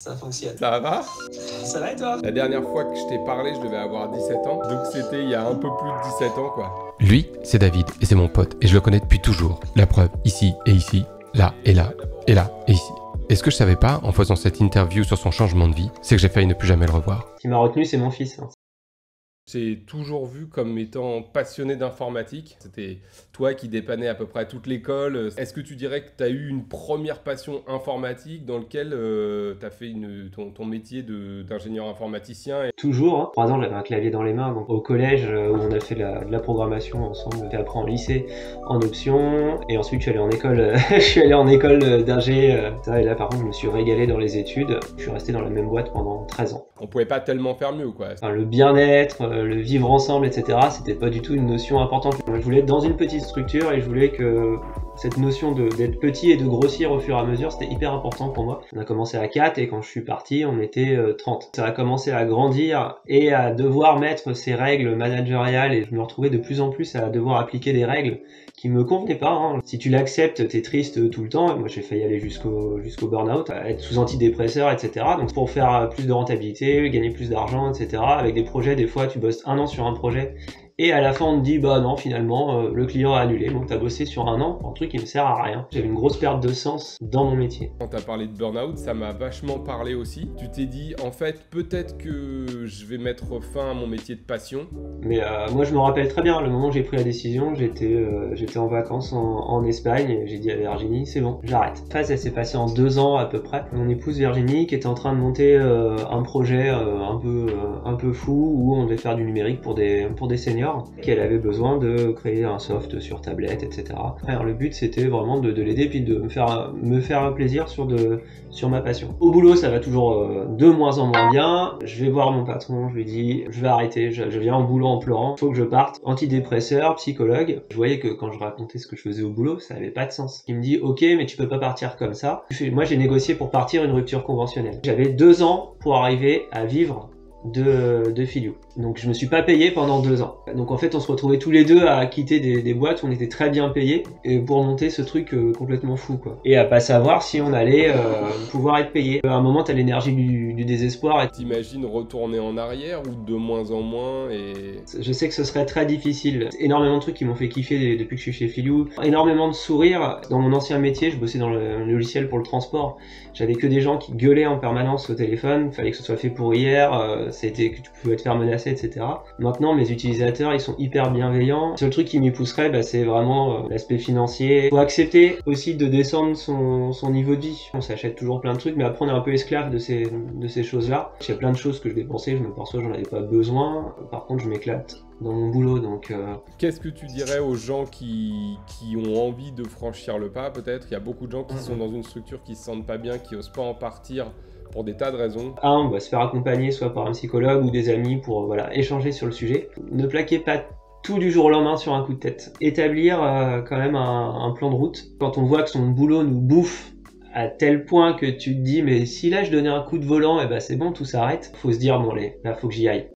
Ça fonctionne. Ça va? Ça va et toi? La dernière fois que je t'ai parlé, je devais avoir 17 ans. Donc c'était il y a un peu plus de 17 ans, quoi. Lui, c'est David et c'est mon pote et je le connais depuis toujours. La preuve, ici et ici, là et là, et là et ici. Et ce que je savais pas en faisant cette interview sur son changement de vie, c'est que j'ai failli ne plus jamais le revoir. Ce qui m'a retenu, c'est mon fils. J'ai toujours vu comme étant passionné d'informatique. C'était toi qui dépannais à peu près toute l'école. Est-ce que tu dirais que tu as eu une première passion informatique dans laquelle tu as fait ton métier d'ingénieur informaticien Toujours, hein. 3 ans, j'avais un clavier dans les mains. Donc, au collège, où on a fait de la programmation ensemble, et après en lycée, en option. Et ensuite, je suis allé en école, je suis allé en école d'ingé. Et là, par contre, je me suis régalé dans les études. Je suis resté dans la même boîte pendant 13 ans. On pouvait pas tellement faire mieux, quoi. Enfin, le bien-être, le vivre ensemble, etc., c'était pas du tout une notion importante. Je voulais être dans une petite structure et je voulais que cette notion d'être petit et de grossir au fur et à mesure, c'était hyper important pour moi. On a commencé à 4 et quand je suis parti, on était 30. Ça a commencé à grandir et à devoir mettre ces règles managériales et je me retrouvais de plus en plus à devoir appliquer des règles qui me convenaient pas, hein. Si tu l'acceptes, t'es triste tout le temps. Et moi, j'ai failli aller jusqu'au burn-out, à être sous antidépresseurs, etc. Donc, pour faire plus de rentabilité, gagner plus d'argent, etc. Avec des projets, des fois, tu bosses 1 an sur un projet. Et à la fin, on te dit, bah non, finalement, le client a annulé, donc t'as bossé sur 1 an pour un truc qui me sert à rien. J'avais une grosse perte de sens dans mon métier. Quand t'as parlé de burn-out, ça m'a vachement parlé aussi. Tu t'es dit, en fait, peut-être que je vais mettre fin à mon métier de passion. Mais moi, je me rappelle très bien, le moment où j'ai pris la décision, j'étais en vacances en Espagne, et j'ai dit à Virginie, c'est bon, j'arrête. En fait, ça s'est passé en 2 ans à peu près. Mon épouse Virginie, qui était en train de monter un projet un peu fou, où on devait faire du numérique pour des seniors, qu'elle avait besoin de créer un soft sur tablette, etc. Alors, le but, c'était vraiment de l'aider puis de me faire plaisir sur ma passion. Au boulot, ça va toujours de moins en moins bien. Je vais voir mon patron, je lui dis, je vais arrêter, je viens au boulot en pleurant, faut que je parte. Antidépresseur, psychologue. Je voyais que quand je racontais ce que je faisais au boulot, ça avait pas de sens. Il me dit, ok, mais tu peux pas partir comme ça. Moi, j'ai négocié pour partir une rupture conventionnelle. J'avais 2 ans pour arriver à vivre de Filio. Donc je me suis pas payé pendant 2 ans. Donc en fait on se retrouvait tous les deux à quitter des boîtes où on était très bien payés et pour monter ce truc complètement fou, quoi. Et à pas savoir si on allait pouvoir être payé. À un moment t'as l'énergie du désespoir. Et t'imagines retourner en arrière ou de moins en moins et... Je sais que ce serait très difficile. Énormément de trucs qui m'ont fait kiffer depuis que je suis chez Filio. Énormément de sourires. Dans mon ancien métier, je bossais dans le logiciel pour le transport. J'avais que des gens qui gueulaient en permanence au téléphone. Fallait que ce soit fait pour hier. C'était que tu pouvais te faire menacer, etc. Maintenant, mes utilisateurs, ils sont hyper bienveillants. Le seul truc qui m'y pousserait, c'est vraiment l'aspect financier. Faut accepter aussi de descendre son niveau de vie. On s'achète toujours plein de trucs, mais après on est un peu esclave de ces choses-là. Il y a plein de choses que je dépensais, je me perçois, j'en avais pas besoin. Par contre, je m'éclate dans mon boulot, donc... Qu'est-ce que tu dirais aux gens qui ont envie de franchir le pas, peut-être? Il y a beaucoup de gens qui sont dans une structure qui se sentent pas bien, qui osent pas en partir pour des tas de raisons. On va se faire accompagner soit par un psychologue ou des amis pour échanger sur le sujet. Ne plaquez pas tout du jour au lendemain sur un coup de tête. Établir quand même un plan de route. Quand on voit que son boulot nous bouffe à tel point que tu te dis mais si là je donnais un coup de volant, et c'est bon, tout s'arrête. Faut se dire bon allez, là faut que j'y aille.